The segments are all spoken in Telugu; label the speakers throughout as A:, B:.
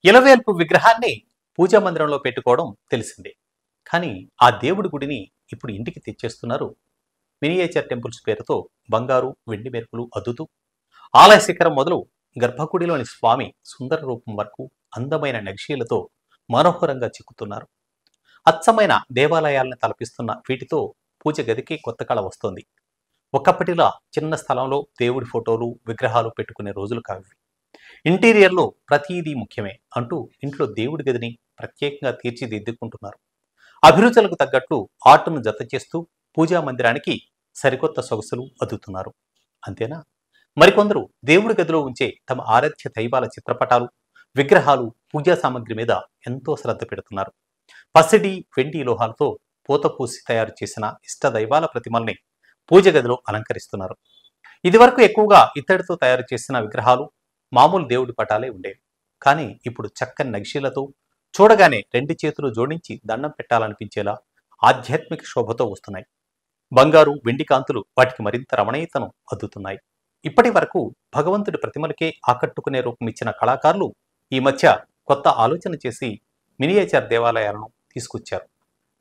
A: ఇలవేల్పు విగ్రహాన్ని పూజా మందిరంలో పెట్టుకోవడం తెలిసిందే. కానీ ఆ దేవుడి గుడిని ఇప్పుడు ఇంటికి తెచ్చేస్తున్నారు. మినియేచర్ టెంపుల్స్ పేరుతో బంగారు, వెండి మెరుపులు అద్దుతూ ఆలయ శిఖరం మొదలు గర్భగుడిలోని స్వామి సుందర రూపం వరకు అందమైన నక్షీలతో మనోహరంగా చిక్కుతున్నారు. అచ్చమైన దేవాలయాలను తలపిస్తున్న వీటితో పూజ గదికి కొత్త కళ వస్తోంది. ఒకప్పటిలా చిన్న స్థలంలో దేవుడి ఫోటోలు, విగ్రహాలు పెట్టుకునే రోజులు కావి. ఇంటీరియర్లో ప్రతిదీ ముఖ్యమే అంటూ ఇంట్లో దేవుడి గదిని ప్రత్యేకంగా తీర్చిదిద్దుకుంటున్నారు. అభిరుచులకు తగ్గట్లు ఆర్టును జత చేస్తూ పూజా మందిరానికి సరికొత్త సొగసులు అద్దుతున్నారు. అంతేనా, మరికొందరు దేవుడి గదిలో ఉంచే తమ ఆరాధ్య దైవాల చిత్రపటాలు, విగ్రహాలు, పూజా సామగ్రి మీద ఎంతో శ్రద్ధ పెడుతున్నారు. పసిడి, వెండి లోహాలతో పూత పూసి తయారు చేసిన ఇష్ట దైవాల ప్రతిమల్ని పూజ గదిలో అలంకరిస్తున్నారు. ఇదివరకు ఎక్కువగా ఇత్తడితో తయారు చేసిన విగ్రహాలు, మామూలు దేవుడి పటాలే ఉండేవి. కానీ ఇప్పుడు చక్కని నగిషీలతో చూడగానే రెండు చేతులు జోడించి దండం పెట్టాలనిపించేలా ఆధ్యాత్మిక శోభతో వస్తున్నాయి. బంగారు, వెండి కాంతులు వాటికి మరింత రమణీయతను అద్దుతున్నాయి. ఇప్పటి వరకు భగవంతుడి ప్రతిమలకే ఆకట్టుకునే రూపం ఇచ్చిన కళాకారులు ఈ మధ్య కొత్త ఆలోచన చేసి మినియేచర్ దేవాలయాలను తీసుకొచ్చారు.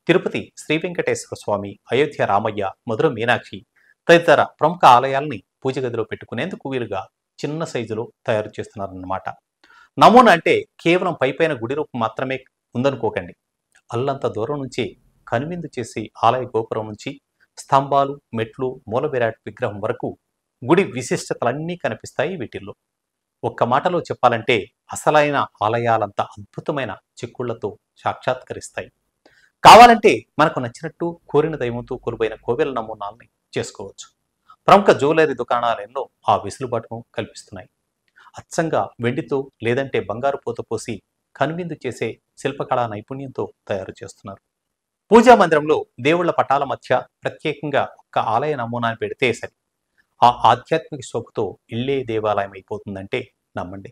A: తిరుపతి శ్రీ వెంకటేశ్వర స్వామి, అయోధ్య రామయ్య, మధుర మీనాక్షి తదితర ప్రముఖ ఆలయాల్ని పూజ గదిలో పెట్టుకునేందుకు వీలుగా చిన్న సైజులో తయారు చేస్తున్నారన్నమాట. నమూనా అంటే కేవలం పైపైన గుడి రూపం మాత్రమే ఉందనుకోకండి. అల్లంత దూరం నుంచి కనువిందు చేసి ఆలయ గోపురం నుంచి స్తంభాలు, మెట్లు, మూల విరాట్ విగ్రహం వరకు గుడి విశిష్టతలన్నీ కనిపిస్తాయి వీటిల్లో. ఒక్క మాటలో చెప్పాలంటే అసలైన ఆలయాలంత అద్భుతమైన చిక్కుళ్లతో సాక్షాత్కరిస్తాయి. కావాలంటే మనకు నచ్చినట్టు కోరిన దైవంతో కొలువైన కోవెల నమూనాల్ని చేసుకోవచ్చు. ప్రముఖ జ్యువెలరీ దుకాణాలెన్నో ఆ వెసులుబాటును కల్పిస్తున్నాయి. అచ్చంగా వెండితో లేదంటే బంగారు పూత పోసి కనువిందు చేసే శిల్పకళా నైపుణ్యంతో తయారు చేస్తున్నారు. పూజా మందిరంలో దేవుళ్ల పటాల మధ్య ప్రత్యేకంగా ఒక్క ఆలయ నమూనాను పెడితే సరి. ఆ ఆధ్యాత్మిక శోభతో ఇల్లే దేవాలయం అయిపోతుందంటే నమ్మండి.